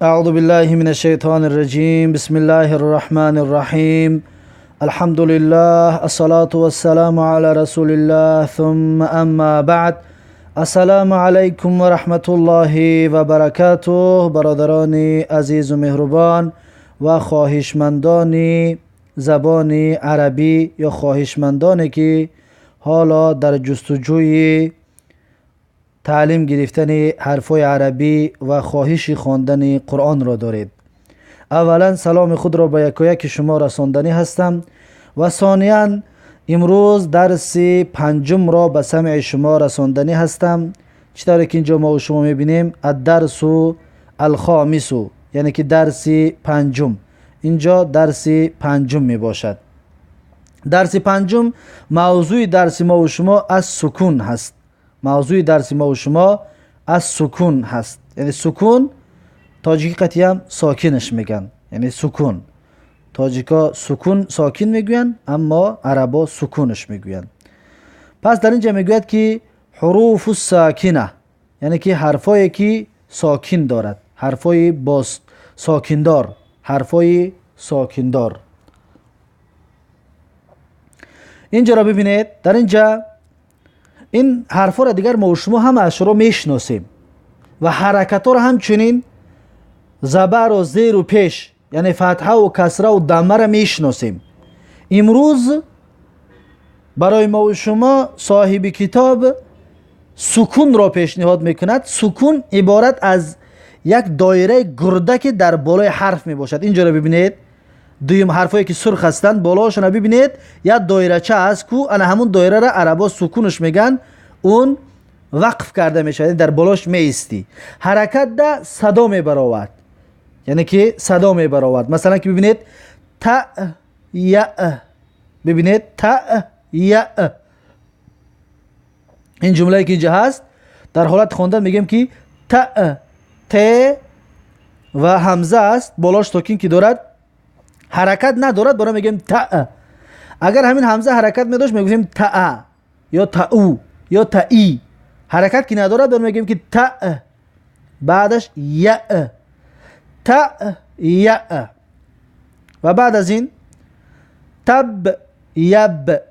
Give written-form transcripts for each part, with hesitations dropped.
أعوذ بالله من الشيطان الرجيم. بسم الله الرحمن الرحيم. الحمد لله، الصلاة والسلام على رسول الله، ثم أما بعد. السلام علیکم و رحمت الله و برکاته. برادران عزیز و مهربان و خواهشمندان زبان عربی یا خواهشمندانی که حالا در جستجوی تعلیم گرفتن حرفای عربی و خواهش خواندن قرآن را دارید، اولا سلام خود را به یکایک شما رساندنی هستم و ثانیاً امروز درس پنجم را به سمع شما رساندنی هستم. چطوری که اینجا ما و شما میبینیم الدرس الخامس، یعنی که درس پنجم. اینجا درس پنجم می باشد. درس پنجم موضوع درس ما و شما از سکون هست. موضوع درس ما و شما از سکون هست. یعنی سکون تاجیکی قطعی هم ساکنش میگن، یعنی سکون. تاجیکا سکون ساکن میگوین، اما عربا سکونش میگوین. پس در اینجا میگوید که حروف الساکنه، یعنی که حرفایی که ساکن دارد، حرفای باز ساکندار، حرفای ساکندار. اینجا را ببینید، در اینجا این حرفا را دیگر ما و شما هم از رو میشناسیم و حرکت ها را همچنین زبر و زیر و پیش، یعنی فتحه و کسره و دمه را میشناسیم. امروز برای ما و شما صاحب کتاب سکون را پیشنهاد میکند. سکون عبارت از یک دایره گردک در بالای حرف میباشد. اینجا را ببینید، دویم حرفایی که سرخ هستند بالاشون را ببینید، یک دایره چه است کو انا همون دایره را عربا سکونش میگن. اون وقف کرده میشه، در بالاش میستی. حرکت ده صدا میبراود، یعنی که صدا میبراود. مثلا که ببینید تا یا، ببینید تا یا، این جمله که اینجا هست در حالت خواندن میگیم که تا، ت و همزه است بالاش ساکن که دارد، حرکت ندارد، برای میگیم تا. اگر همین همزه حرکت میداشت میگیم تا یا تاو یا تایی. حرکت که ندارد برای میگیم که تا، بعدش یا، تا یا. و بعد از این تب یب،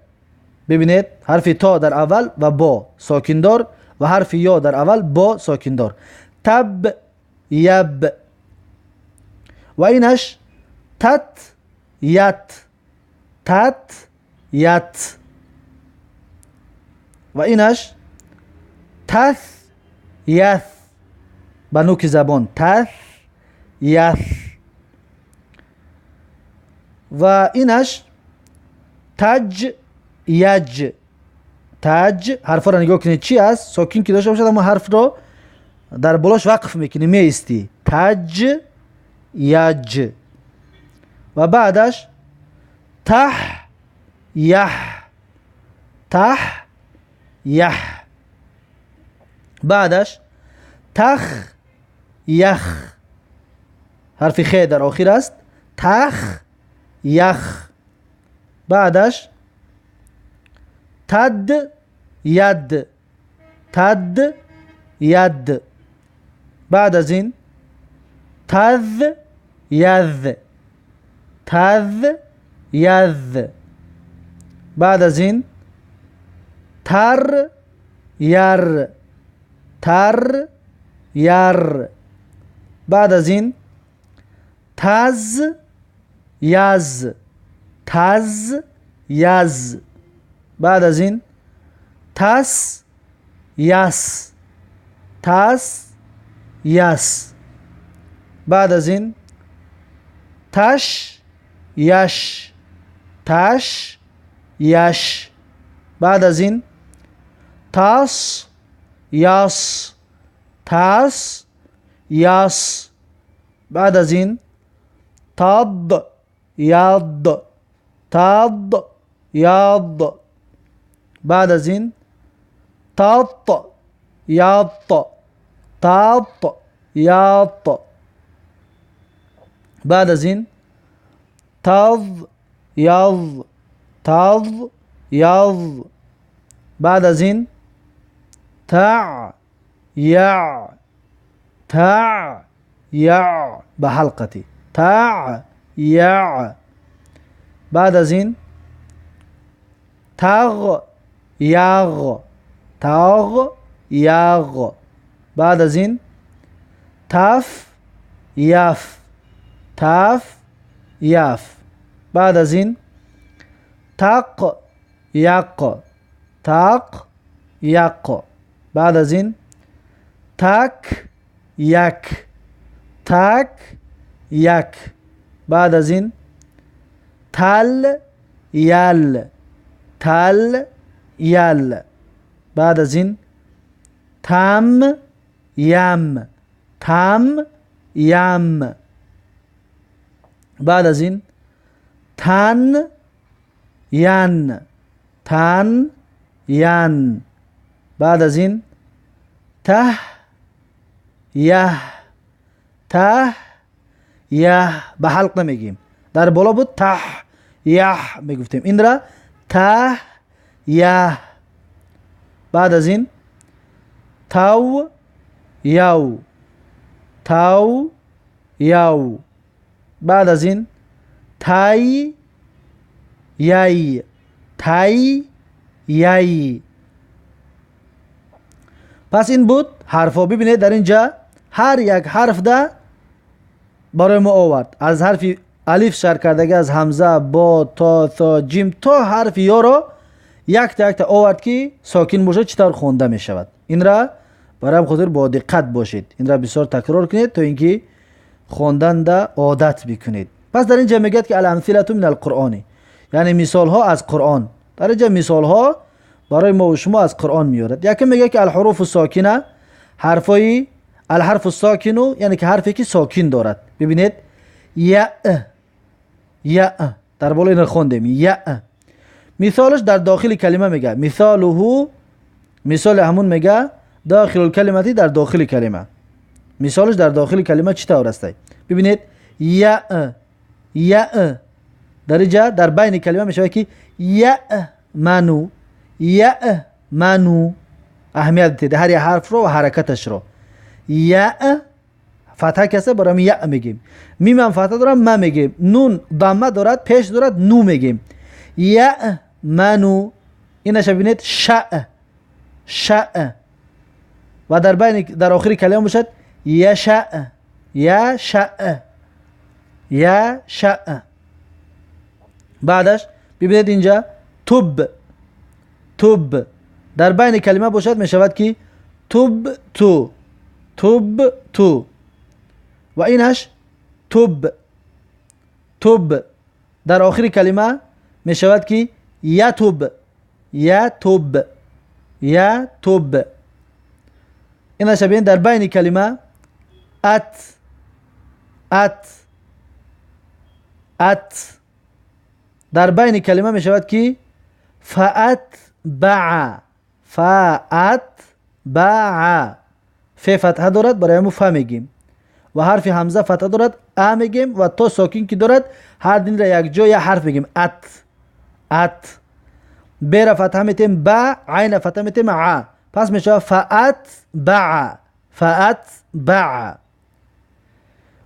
ببینید حرف تا در اول و با ساکندار و حرف یا در اول با ساکندار. تب یب. و اینش تت یت، تت یت. و اینش تث یث، به نوک زبان تث یث. و اینش تج یج، تج. حرف را نگاه کنید چی است، ساکن که داشته باشد اما حرف را در بالاش وقف میکنی، میستی. تج یج. و بعدش تح یح، تح یح. بعدش تخ یخ، حرف خ در آخر است، تخ یخ. بعدش تد ید، تد ید. بعد از این تذ یذ، تذ یذ. بعد از این تر یر، تر یر. بعد از این تز یز، تز یز. بعد از این تس یس، تس یس. بعد از این تش یش، تش یش. بعد از این تاس یاس، تاس یاس. بعد از این تاد یاد، تاد یاد. بعد از این تات یات، تات یات. بعد از این تاض یاض، تاض یاض. بعد از این تع یع، تع يع بحلقتي تع يع. بعد از این تغ یغ تغ یغ. بعد از این تف یف تف یف. بعد از این تق یق تق یق. بعد از این تک یک تک یک. بعد از این تل یل تل یل. بعد از این تم یم تم یم. بعد از این تن ین تن ین. بعد از این ته یه ته یه. به حلق نمیگیم، در بالا بود ته یه میگفتیم، این را ته یه. بعد از این تو یو تو یو. بعد از این تی یی تی یی. پس این بود حرفا. ببینید در اینجا هر یک حرف ده برای ما آورد. از حرف الف شروع کردگی، از همزه، با، تا، ثا، جیم تا حرف یا را یک تا آورد که ساکن باشه چطور خونده می شود. این را برای خاطر با دقت باشید، این را بسیار تکرار کنید تا اینکه خواندن ده عادت بکنید. پس در اینجا میگه که الامثله من القرآن، یعنی مثال ها از قرآن. در اینجا مثال ها برای ما و شما از قرآن میارد. یکی میگه که الحروف الساکنه، حرفای الحرف الساکنو یعنی که حرفی که ساکن دارد. ببینید یا یا در بالا این خوندیم یا. مثالش در داخل کلمه میگه مثاله، مثال همون میگه داخل الکلمتی، در داخل کلمه. مثالش در داخل کلمه چطور است؟ ببینید یا یا در اینجا در بین کلمه میشه که یا منو یا منو. اهمیت بده هر حرف رو و حرکتش رو. یا فتحه کسه برام یا میگیم، میم هم فتحه دارم ما میگیم، نون ضمه دارد پیش دارد نو میگیم. یا منو. اینش ببینید شاء شاء. و در بین در آخر کلمه باشد یشاء یشاء یشاء. بعدش ببینید اینجا تب تب. در بین کلمه باشد می شود که تب تو تب تو. و اینش تب تب. در آخر کلمه می شود که یتب یتب یتب. اینش ببینید در بین کلمه ات ات ات. در بین کلمه می شود که فأت بع فأت بع. ف فتحه دارد برای همون ف میگیم و حرف همزه فتحه دارد ا میگیم و تا ساکن که دارد هر دین را یک جا یا حرف میگیم ات ات. ب را فتحه میتیم با، عین فتحه میتیم ع. پس میشه فأت بع فأت بع.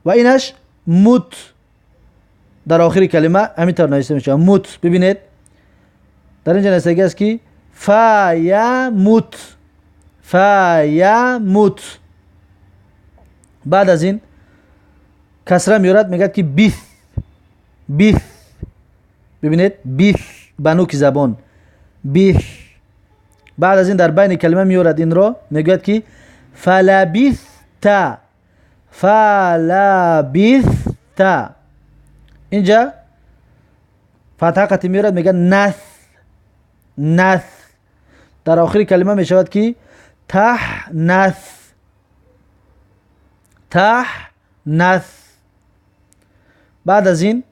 و اینش مت. در آخر کلمه همینطور نوشته میشه مت. ببینید در اینجا نوشته است که فیمت فیمت. بعد از این کسره میارد میگه که بیث بیث. ببینید بیث بنوک زبان بیث. بعد از این در بین کلمه میارد این رو میگه که فلبثت فلبثت. اینجا فتحه قطعی میارد میگه نث نث. در آخر کلمه میشود که تحنث تحنث. بعد از این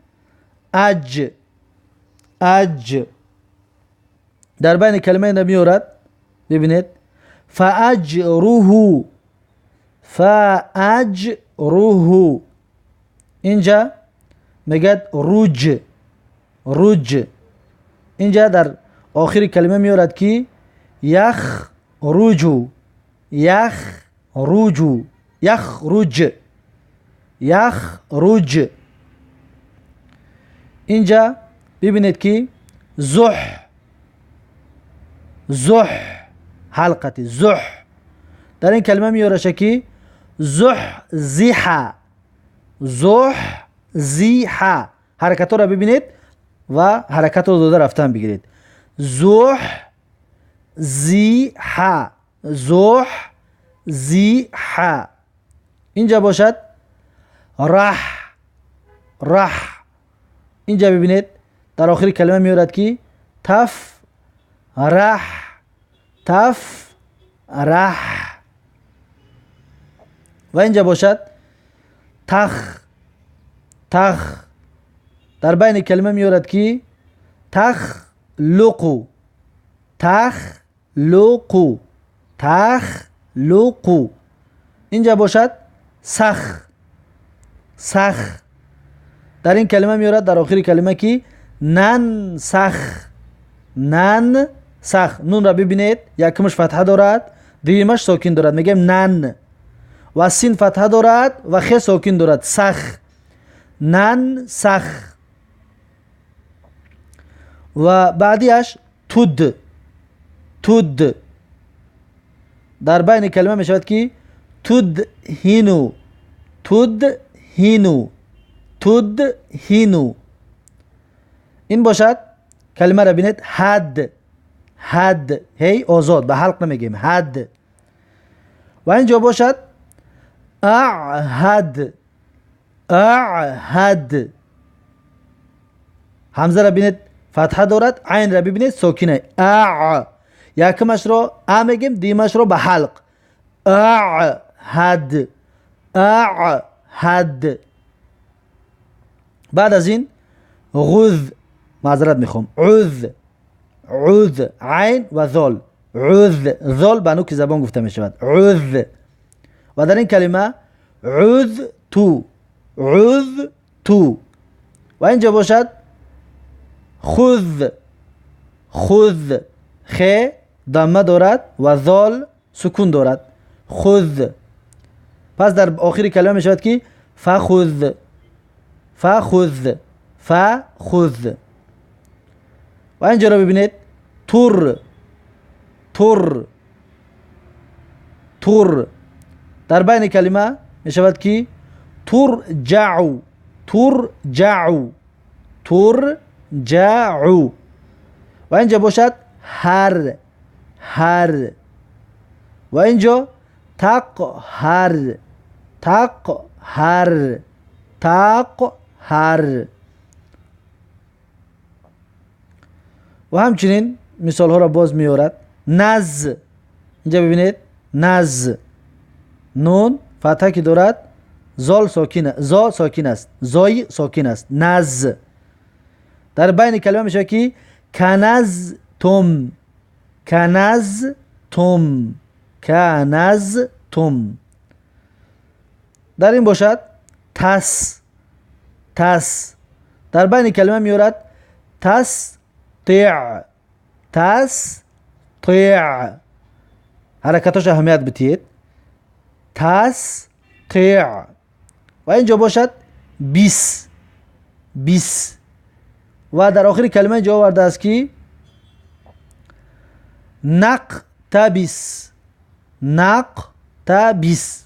اج اج. در بین کلمه نمیارد. ببینید فاجره فاجره. اینجا میگه رج رج. اینجا در آخر کلمه میارد که یخ رجو یخ رجو یخ رج. یخرج. اینجا ببینید که زح، زح حلقتی زح. در این کلمه میاره که زح زیحا، زح زیحا. حرکت را ببینید و حرکت رو دو رفتن بگیرید. زح زیحا، زح زیحا. اینجا باشد رح، رح. اینجا ببینید در آخر کلمه میارد که تف رح، تف رح. و اینجا باشد تخ، تخ. در بین کلمه میارد که تخ لقو، تخ لقو، تخ لقو. اینجا باشد سخ، سخ. در این کلمه میارد در آخر کلمه که نن سخ، نن سخ. نون را ببینید یکمش فتحه دارد، دیمش ساکن دارد، میگیم نن. و سین فتحه دارد و خ ساکن دارد، سخ، نن سخ. و بعدیش تود، تود. در بین کلمه میشود که تود هینو، تود هینو، تود هینو. این باشد کلمه را بینید حد، حد. هی آزاد، به حلق نمیگیم، حد. و اینجا باشد اعهد، اعهد. همزه را بینید فتحه دارد، عین را ببینید ساکنه، اع. یکمش رو ا میگیم، دیمش رو به حلق، اعهد، اعهد. بعد از این غذ، معذرت میخوام، عذ، عذ، عین و ذال، عذ. ذال به نوک زبان گفته میشود، عذ. و در این کلمه عذ تو، عذ تو. و اینجا باشد خذ، خذ. خ ضمه دارد و ذال سکون دارد، خذ. پس در آخر کلمه می شود که فخذ، فخذ، فخذ. و اینجا را ببینید تر، تر، تر. در بین کلمه می شود که ترجعو، ترجعو، ترجعو. و اینجا باشد هر، هر. و اینجا تقهر، تقهر، تقهر. و همچنین مثال ها را باز میارد. نز، اینجا ببینید نز. نون فتحه که دارد، زال ساکن، زا ساکن است، زای ساکن است، نز. در بین کلمه میشه که کنز تم، کنز تم، کنز تم. در این باشد تس، تس. در بین کلمه میارد تس طیع، تس طیع. حرکتاش اهمیت بتید، تس طیع. و اینجا باشد بیس، بیس. و در آخر کلمه جا آورده است که نقتبس، نقتبس،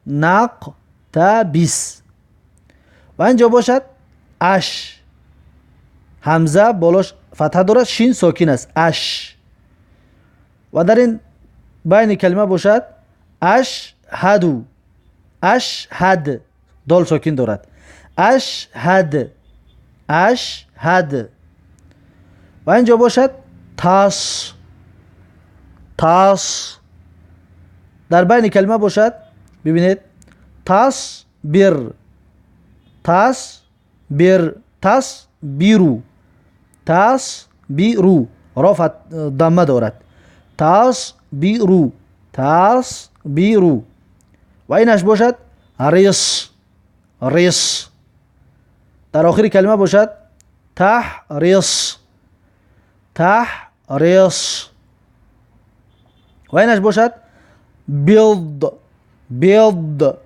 نقتبس. و اینجا باشد اش. همزه بالاش فتحه دارد، شین ساکن است، اش. و در این بین کلمه باشد اشهدو، اشهد، دال ساکن دارد، اشهد، اشهد. و اینجا باشد تاس، تاس. در بین کلمه باشد ببینید تاس بیر، تاس بیر، تاس بیرو، تاس بیرو. رافت دمه دارد، تاس بیرو، تاس بیرو. و اینش باشد ریس، ریس. در آخر کلمه باشد تحریص، تحریص. و اینش باشد بیلد، بیلد.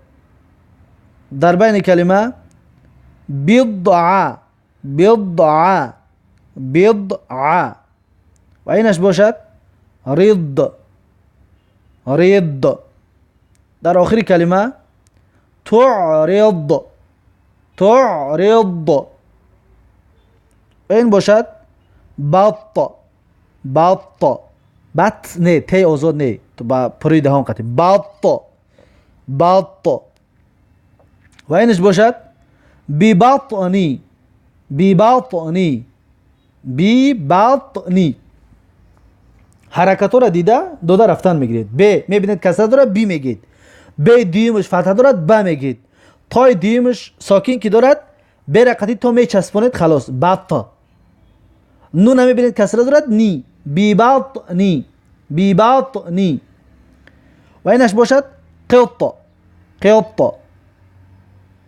در بین کلمه بضع بضع بضع و اینش باشد رض رض. در آخر کلمه تعرض تعرض و این باشد بط بط بط نه تی آزاد نه تو با پروی دهان قطعی بط بط و اینش باشد ببطنی ببطنی ببطنی. حرکت را دیده دوده رفتن میگیرید. ب میبینید کسره دارد بی میگید. ب دیمش فتحه دارد ب میگید. تای دیمش ساکین که دارد ب رقتی تا میچسبونید خلاص بط. نون هم میبینید کسره دارد نی ببطنی ببطنی و اینش باشد قط قط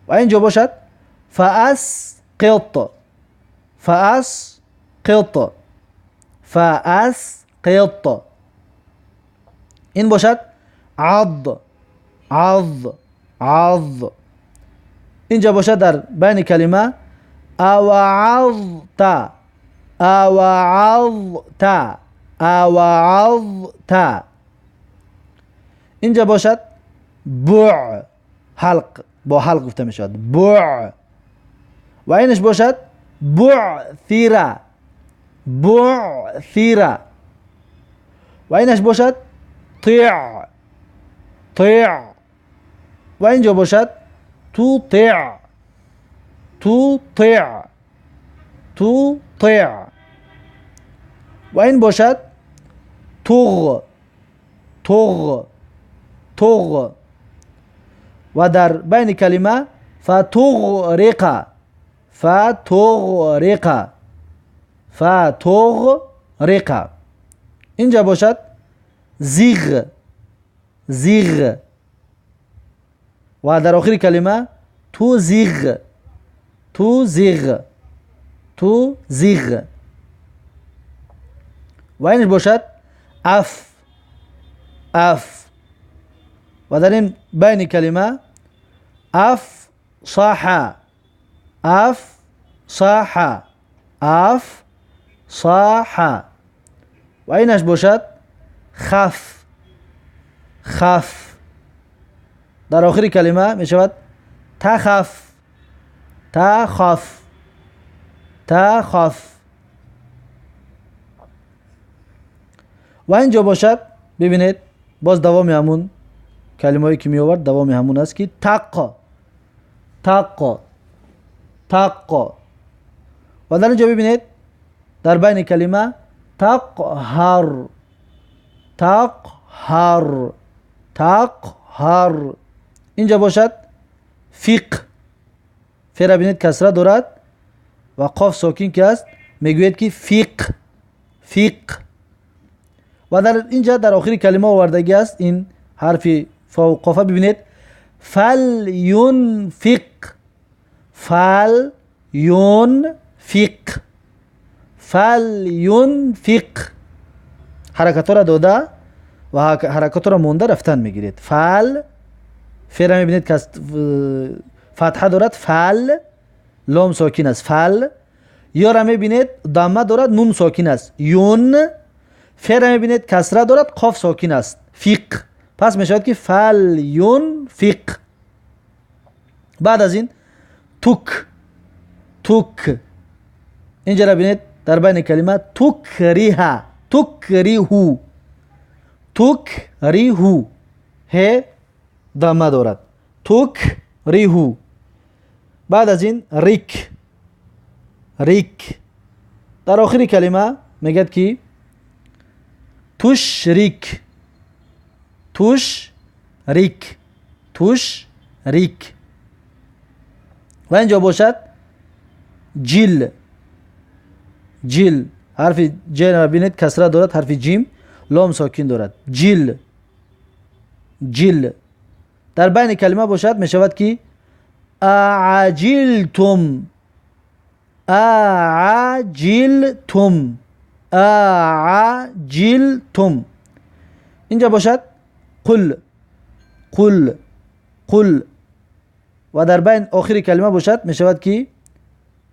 و اینجا باشد فأسقط فأسقط فأسقط. این باشد عض عض عض. اینجا باشد در بین کلمه اوعظت اوعظت اوعظت. اینجا باشد بع حلق با حلق گفته می شود بع و اینش باشد بعثره بعثره و اینش باشد طیع طیع و اینجا باشد تطیع تطیع تطیع و این باشد طغ طغ طغ و در بین کلمه فتغرق فتغرق فتغرق. اینجا باشد زیغ زیغ و در آخر کلمه تو زیغ تو زیغ تو زیغ و اینش باشد اف اف و در این بین کلمه اف صاح اف صاح اف صاح و اینش باشد خف خف. در آخر کلمه می شود تخف تخف تخف و اینجا باشد ببینید باز دوام همون کلمه هایی که می آورد دوام همون است که تق تق تق و در اینجا ببینید در بین کلمه تقهر تقهر تقهر. اینجا باشد فیق فعل ببینید کسره دارد و قاف ساکین که است میگوید که فیق فیق و در اینجا در آخر کلمه آوردگی است این حرف فا و قاف ببینید فلینفق فلینفق فلینفق. حرکت را داده و حرکت را مونده رفتن میگیرید. فعل فعل میبینید که فتحه دارد فعل لام ساکین است فعل. یا را میبینید ضمه دارد نون ساکین است یون. فعل میبینید کسره دارد قاف ساکین است فیق. پس میشود که فلینفق. بعد از این توک توک. اینجا را ببینید در بین کلمه تکریه تکریهو تکریهو ه ضمه دارد تکریهو. بعد از این ریک ریک. در آخر کلمه میگد که تشریک تشریک تشریک و اینجا باشد جل جل. حرف ج را ببینید کسره دارد حرف جیم لام ساکین دارد جل جل. در بین کلمه باشد می شود که اعجلتم اعجلتم اعجلتم. اینجا باشد قل قل قل و در بین آخر کلمه باشد می شود که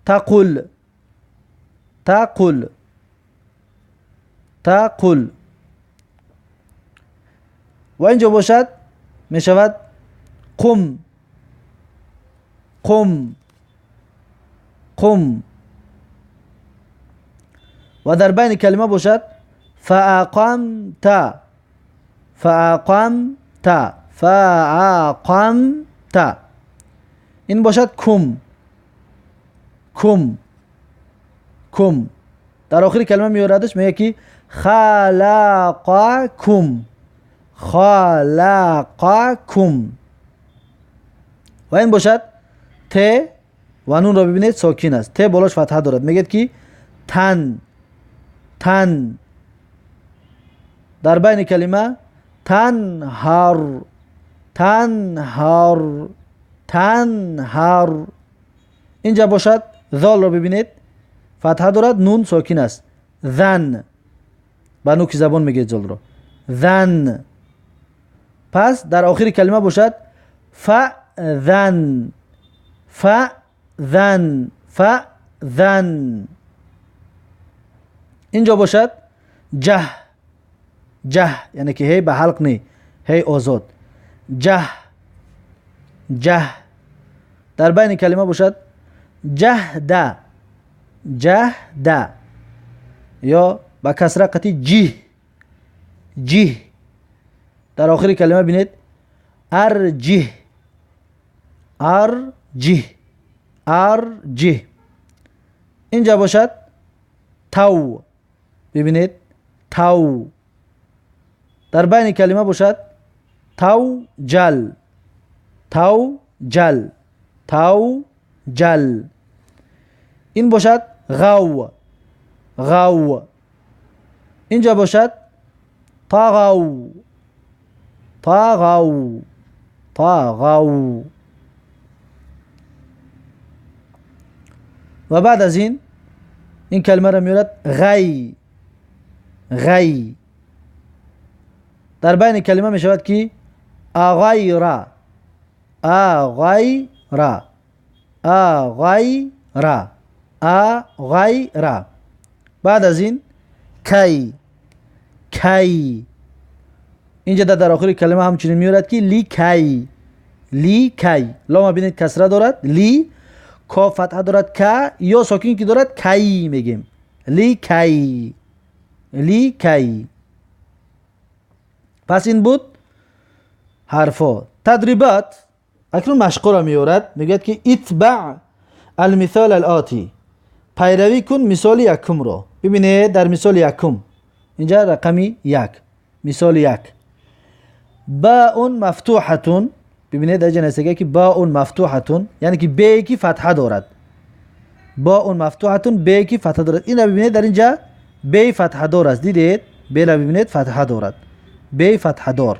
تقل تقل تقل. و اینجا باشد می شود قم قم قم. و در بین کلمه باشد فاقمت فاقمت فاقمت. این باشد کم کم کم. در آخر کلمه میاردش میگه که خلقکم خلقکم. و این باشد ت و نون را ببینید ساکن است، ت بالاش فتحه دارد، میگید که تن تن. در بین کلمه تنهر تنهر تنهر. اینجا باشد ذال را ببینید فتحه دارد، نون ساکن است. ذن با نوک زبان میگید ذال را ذن. پس در آخر کلمه باشد فأذن فأذن فأذن. اینجا باشد جه جه، یعنی که هی به حلق نی، هی آزاد. جه جه. در بین کلمه باشد جهده جهده، یا با کسره قطعی جه جه. در آخر کلمه بینید ارجه ارجه ارجه. اینجا باشد تو، ببینید تو. در بین کلمه باشد تو جل تو جل تو جل. این باشد غو غو. اینجا باشد طغوا طغوا طغوا. و بعد از این کلمه را میارد غی غی. در بین کلمه می شود که اغیر اغیر اغیر اغیر. بعد از این کی کی. اینجا در آخر کلمه همچنین میارد که لی کی لی کی. لام ببینید کسره دارد، لی کا فتحه دارد، کا یا ساکن که دارد کی میگیم لی کی لی کی. پس این بود حرفا. تدریبات اکنون مشق را میارد، میگه که اتبع المثال الآتی، پیروی کن مثال یکم را. ببینید در مثال یکم اینجا رقمی یک، مثال یک باء مفتوحتون. ببینید در جنسه که باء مفتوحتون یعنی که ب کی فتحه دارد، باء مفتوحتون ب کی فتحه دارد. این را ببینید در اینجا ب فتحه دار است، دیدید ب را ببینید فتحه دارد، ب فتحه دار.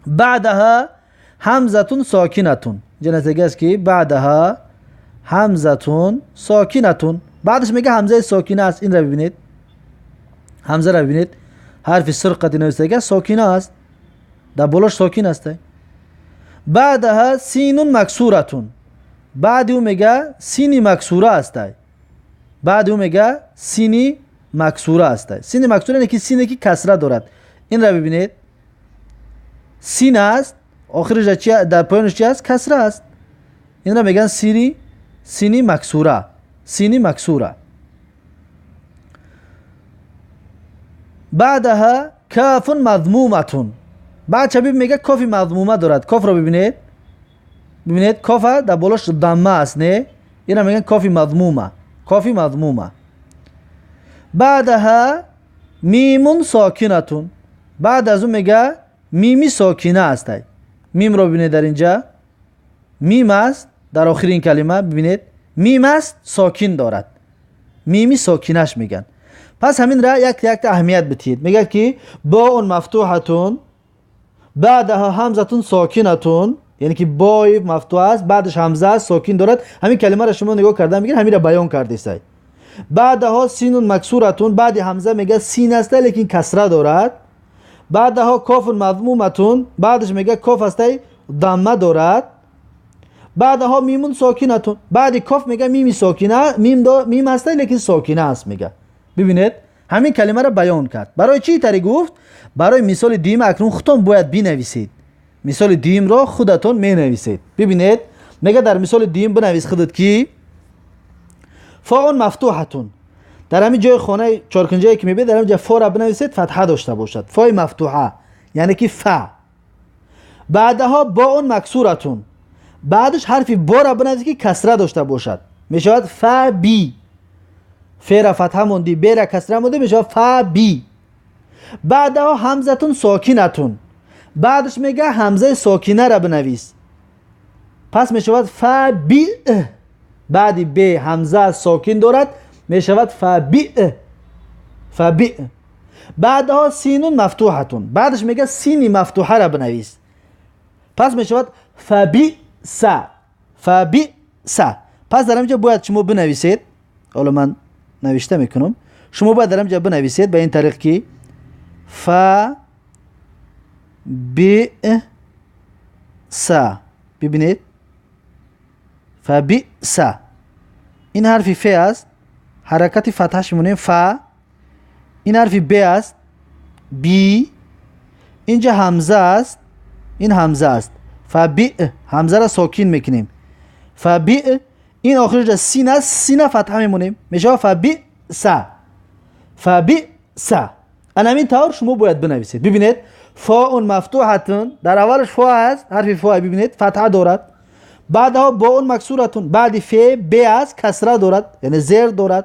بعدها همزه ساکنه، جنسه است که بعدها همزه ساکنه، بعدش میگه همزه ساکنه است. این را ببینید همزه را ببینید حرف سرقت نوشته ساکنه است، در بالاش ساکن است. بعدها سین مکسوره، بعد او میگه سینی مکسوره است، بعد او میگه سینی مکسوره است. سین مکسوره یعنی که سینی که کسره دارد. این را ببینید سین است، آخرش چی در پایینش چی است؟ کسره است. این را میگن سینی مکسوره، سینی مکسوره. بعدها کاف مضمومه، بعد شبیه میگه کافی مضمومه دارد. کاف را ببینید، ببینید کاف در بالاش ضمه است، نه اینا میگن کافی مضمومه، کافی مضمومه. بعدها میم ساکنه، بعد از اون میگه میمی ساکنه است. میم را ببینید در اینجا میم است، در آخر این کلمه ببینید میم است ساکن دارد، میمی ساکنش میگن. پس همین را یک اهمیت بدید. میگه که باء مفتوحه بعدها همزه ساکنه، یعنی که با مفتوح است بعدش همزه ساکن دارد. همین کلمه را شما نگاه کردن میگن همین را بیان کرده. بعدها سین مکسوره، بعد همزه میگه سین است لیکن کسره دارد. بعدها کاف مضمومه، بعدش میگه کاف است ضمه دارد. بعدها میمون ساکنتون. بعد کاف میگه میمی ساکنه، میم هسته لیکن ساکنه است میگه. ببینید همین کلمه را بیان کرد. برای چی طری گفت؟ برای مثال دیم اکنون خودتون باید بنویسید. مثال دیم را خودتون می نویسید. ببینید میگه در مثال دیم بنویس خودت کی فاء مفتوحتون. در همین جای خانه چارکنجایی که میبینید در همین جای فا را بنویسید فتحه داشته باشد. فای مفتوحه یعنی که فا. بعدها باء مکسورتون. بعدش حرف با را بنویسید که کسره داشته باشد. میشود فا بی. ف را فتحه موندی، ب را کسره موندی، میشود فا بی. بعدها همزتون ساکنتون. بعدش میگه همزه ساکنه را بنویس. پس میشود فا بی. بعدی ب همزه ساکن دارد میشود فا بی. فا بی. بعدها سینون مفتوحتون. بعدش میگه سینی مفتوحه را بنویس. پس میشود فا بی سا. فا بی سا. پس در اینجا باید شما بنویسید. حالا من نوشته میکنم. شما باید در اینجا بنویسید به این طریق که فا بی سا. ببینید فا بی سا. این حرفی ف است، حرکت فتحش میمونه فا. این حرفی ب است، بی. اینجا همزه است، این همزه است. فا بی. همزه را ساکن میکنیم. فا بی. این آخرش سین است، سین فتحه میمونیم میشه فا بی سا. فا بی سا. همین طور شما باید بنویسید. ببینید فاء مفتوحتون، در اولش فا است، حرف فا ببینید فتحه دارد. بعدها باء مکسورتون، بعد ف ب است کسره دارد یعنی زیر دارد.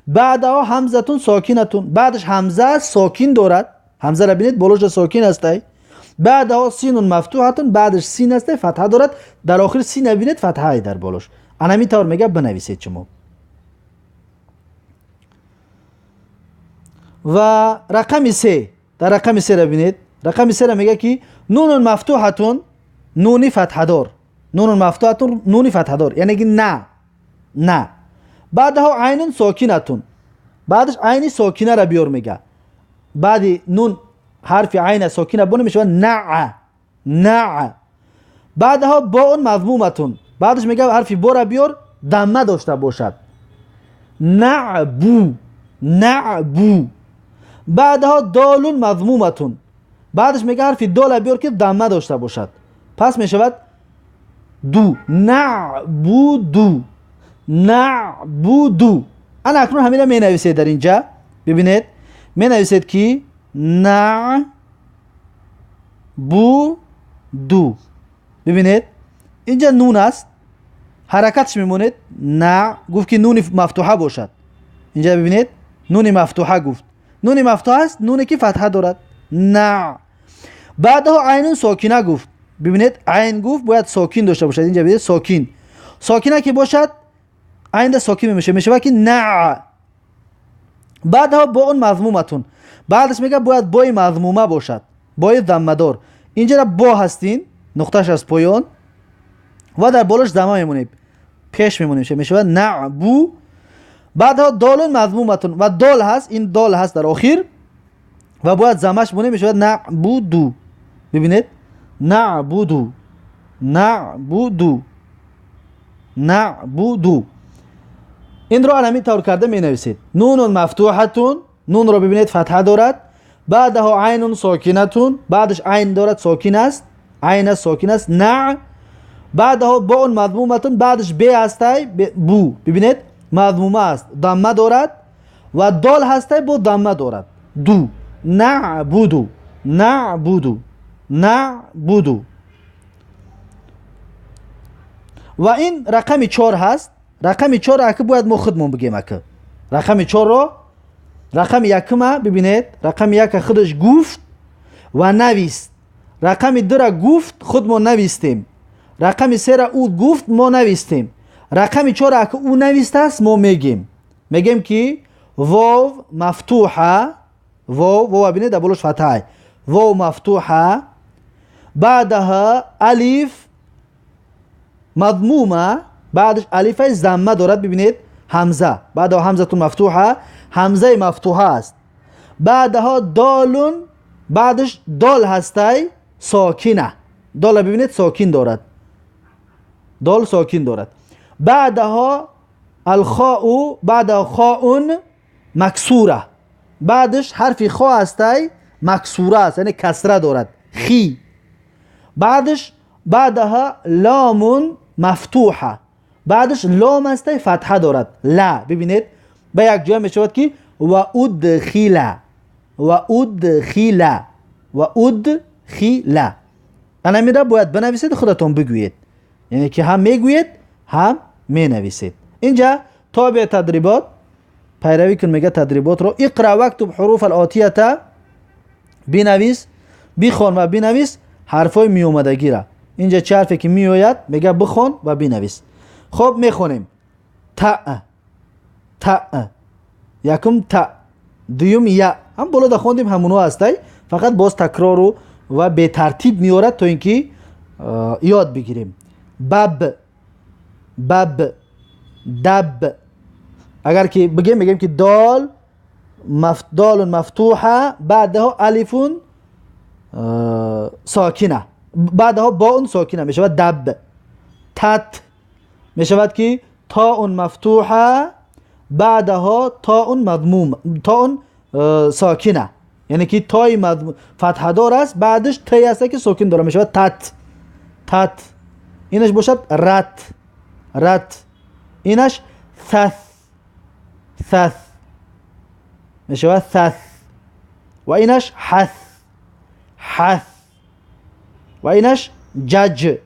بعدها همزتون ساکنتون، بعدش همزه ساکن دارد. همزه را ببینید بالوش ساکن است. بعدها سینون مفتوحتون، بعدش سین است فتحه دارد. در آخر سین ببینید فتحه در بالوش. همین طور میگه بنویسید شما. و رقم 3، در رقم 3 را ببینید. رقم 3 را میگه که نون مفتوحتون نونی فتحه دار. نون مفتوحتون نونی فتحه دار یعنی که نه نه. بعدها عین ساکنتون، بعدش عین ساکنه را بیار میگه. بعد نون حرف عین ساکنه بونه میشه نع نع. بعدها باء مضمومتون، بعدش میگه حرف با را بیار ضمه داشته باشد. نعبو نعبو. بعدها دال مضمومتون، بعدش میگه حرف دال بیار که ضمه داشته باشد. پس میشود دو نعبودو نعبودو. انا اکنون همین را می نویسید در اینجا. ببینید می نویسید که نعبودو. ببینید اینجا نون است، حرکتش میمونید نه. گفت که نون مفتوحه باشد. اینجا ببینید نون مفتوحه گفت. نون مفتوحه است، نونی که فتحه دارد نه. بعدها عین ساکنه گفت. ببینید عین گفت باید ساکن داشته باشد. اینجا ببینید ساکن. ساکنه که باشد عین ساکن میشه، میشه که نه. بعدها با اون مضمومتون، بعدش میگه باید بای مضمومه باشد، بای ضمه دار. اینجا را با هستین، نقطهش از پایان و در بالش ضمه میمونه، پیش میمونه میشه نعبو. بعدها دال مضمومتون و دال هست، این دال هست در آخر و باید ضمهش مونه میشه نعبودو. ببینید نعبودو نعبودو نعبودو. این رو همین طور کرده می نویسید. نون مفتوحتون، نون رو ببینید فتحه دارد. بعدها عین ساکنتون، بعدش عین دارد ساکن است، عین ساکن است نه. بعدها باء مضمومتون، بعدش ب است بو. ببینید مضمومه است، ضمه دارد و دال هست با ضمه دارد دو. نعبودو نعبودو نعبودو. و این رقم 4 هست. رقم 4 اگه باید ما خودمون بگیم اگه رقم 4 رو، رقم 1 ما ببینید رقم 1 خودش گفت و نویست. رقم 2 را گفت خودمون نویستیم. رقم 3 را او گفت ما نویستیم. رقم 4 اگه او نویسته است ما میگیم که واو مفتوحه، واو ببینید دبلش فتحه، واو مفتوحه، بعدها الف مضمومه، بعدش الف ضمه دارد. ببینید همزه، بعدها همزه مفتوحه، همزه مفتوحه است. بعدها دالون، بعدش دال هسته ساکنه. دال ببینید ساکن دارد، دال ساکن دارد. بعدها الخاء، بعد خاء مکسوره، بعدش حرف خا هستی مکسوره است یعنی کسره دارد، خی. بعدها لام مفتوحه، بعدش لام هستی فتحه دارد، لا. ببینید به یک جای می شود که و ادخیل، و ادخیل، و ادخیل. انا میره باید بنویسید، خودتون بگویید، یعنی که هم میگویید هم می نویسید. اینجا تابع تدریبات پیروی کن. میگه تدریبات رو اقرا واکتب حروف الاتیه، بنویس، بخوان و بنویس حرفای می اومدگی را. اینجا چه حرفی که می آید میگه بخوان و بنویس. خب میخونیم تا، تا، یکم تا، دوم یا، هم بالا خوندیم همونو هستی، فقط باز تکرار و به ترتیب میارد تا اینکه یاد بگیریم. بب، بب، دب. اگر که بگیم که دال دال مفتوحه بعدها الف ساکنه، بعدها باء ساکنه می شود دب. تت می شود که تاء مفتوحه بعدها تاء مضموم، تاء ساکنه، یعنی که تای فتحه دار است بعدش تی است که ساکن داره می شود تت. تت اینش باشد رت، رت. اینش ثث، ثث می شود ثث. و اینش حث، حث. و اینش جج،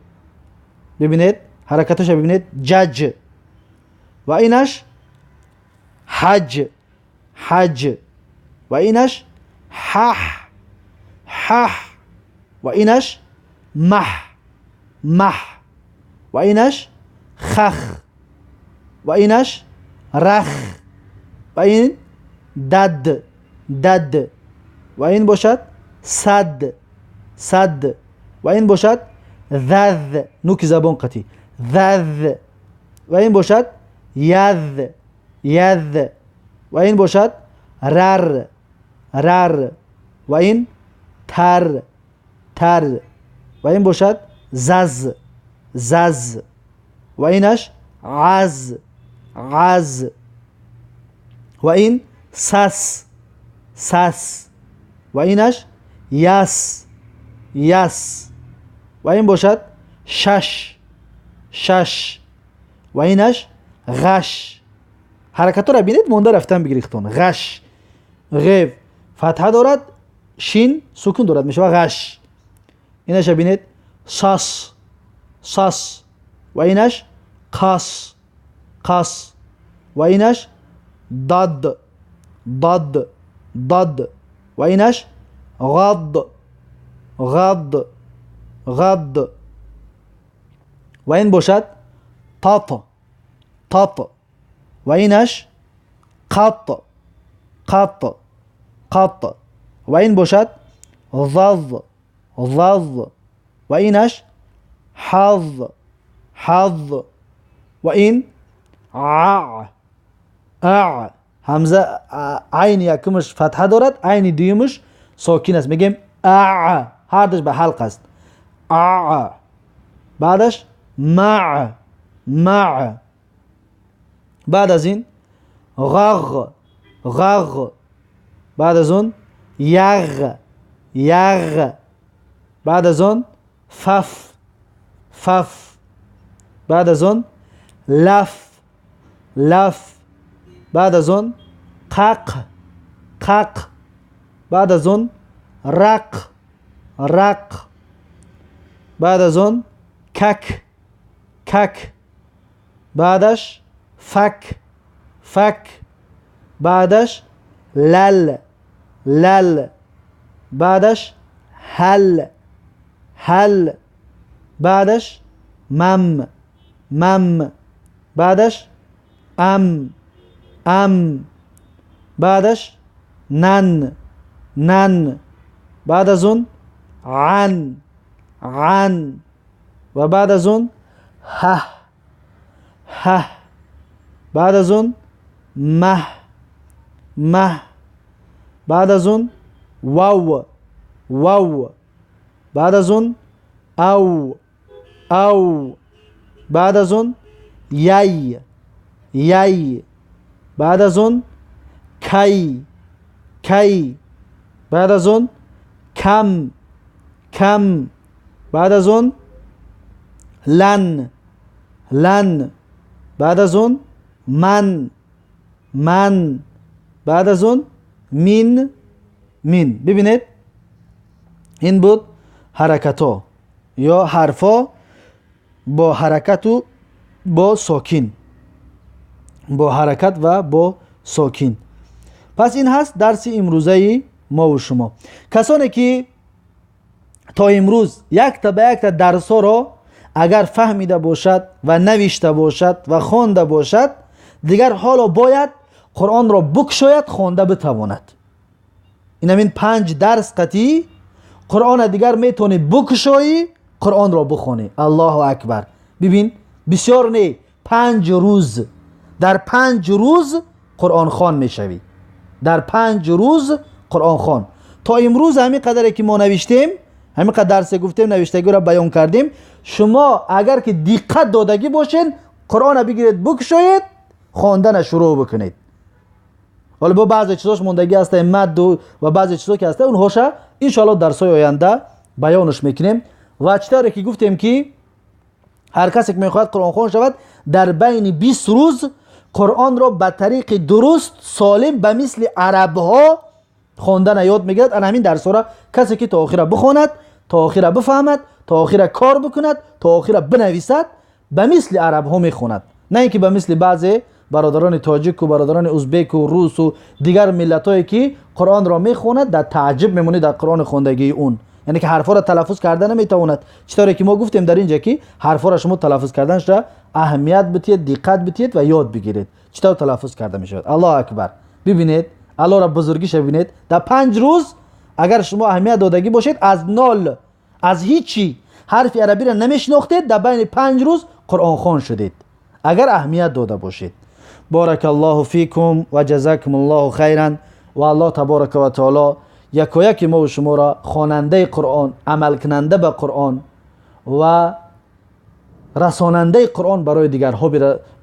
ببینید حرکتش ببینید، جج. و اینش حج، حج. و اینش حح، حح. و اینش مح، مح. و اینش خخ. و اینش رخ. و این دد، دد. و این باشد صد، صد. و این باشد ذذ، نوک زبان قطی، ذذ. و این باشد یذ، یذ. و این باشد رر، رر. و این تر، تر. و این باشد زز، زز. و اینش عز، عز. و این سس، سس. و اینش یس، یس. و این باشد شش، شش. و اینش غش. حرکت را بینید مونده رفتن بگریختون. غش، غیب فتحه دارد، شین سکون دارد میشه غش. اینش بینید ساس، ساس. و اینش قاس، قاس. و اینش ضد، ضد، ضد. و اینش غض، غض، غض. و این باشد طاط، طاط. و اینش قط، قط، قط. و این باشد ضض، ضض. و اینش حظ، حظ. و این ع، ع. همزه عین یکمش فتحه دارد، عین دیومش ساکن است، میگیم ع، هر دوش به حلق است. ع. بعدش مع، مع. بعد از این غغ، غغ. بعد از اون یغ، یغ. بعد از اون فف، فف. بعد از اون لف، لف. بعد از اون قق، قق. بعد از اون رق، رق. بعد از اون کک، کک. بعدش فک، فک. بعدش لل، لل. بعدش هل، هل. بعدش مم، مم. بعدش ام، ام. بعدش نن، نن. بعد از اون عن، عن. و بعد از اون ه، ه. بعد از اون مه، مه. بعد از اون واو، واو. بعد از اون او او. بعد از اون یی یی. بعد از اون کی کی. بعد از اون کم کم. بعد از اون لن لن. بعد از اون من من. بعد از اون مین مین. ببینید این بود حرکتا یا حرفا با حرکت و با ساکین، با حرکت و با ساکین. پس این هست درس امروزه ما و شما. کسانی که تا امروز یک تا به یک تا درس ها را اگر فهمیده باشد و نوشته باشد و خوانده باشد، دیگر حالا باید قرآن را بکشاید خوانده بتواند. این 5 درس قطعی قرآن دیگر میتونی بکشایی، قرآن را بخونی. الله اکبر. ببین بسیار نه، 5 روز، در 5 روز قرآن خوان میشوی. در 5 روز قرآن خوان. تا امروز همین قدری که ما نوشتیم، همین قدر درس گفتیم، نوشتگی را بیان کردیم، شما اگر که دقت دادگی باشین قرآن بگیرید بکشایید خواندن شروع بکنید. حالا با بعضی چیزاش موندگی هست، مد و بعضی چیزا که هست اونهاش ان شاء الله درسای آینده بیانش میکنیم. و چطوری که گفتیم که هر کسی که میخواد قرآن خوان شود در بین 20 روز قرآن را به طریق درست سالم به مثل عرب ها خواندن یاد میگیرد. ان همین درس را کسی که تا آخر بخواند، تا آخر بفهمد، تا آخر کار بکند، تا آخر بنویسد، به مثل عرب ها میخواند، نه اینکه به مثل بعضی برادران تاجیک و برادران ازبک و روس و دیگر ملت هایی که قرآن را میخواند در تعجب میمونید در قرآن خواندگی اون، یعنی که حرفا را تلفظ کردن نمیتواند. چطوری که ما گفتیم در اینجا که حرفا را شما تلفظ کردنش را اهمیت بدید، دقت بدید و یاد بگیرید چطور تلفظ کرده میشود. الله اکبر. ببینید الله را بزرگیش ببینید. در 5 روز اگر شما اهمیت دادگی باشید، از نال، از هیچی حرف عربی را نمیشناختید، در بین 5 روز قرآن خوان شدید اگر اهمیت داده باشید. بارک الله فیکم و جزاکم الله خیرا. و الله تبارک و تعالی یک ما و شما را خواننده قرآن، عمل کننده به قرآن و رساننده قرآن برای دیگرها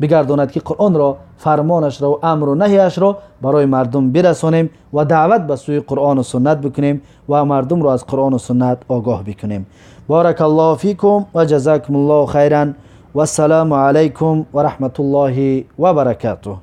بگرداند که قرآن را، فرمانش را و امر و نهیش را برای مردم برسانیم و دعوت به سوی قرآن و سنت بکنیم و مردم را از قرآن و سنت آگاه بکنیم. بارک الله فیکم و جزاکم الله خیرا و السلام علیکم و رحمت الله و برکاته.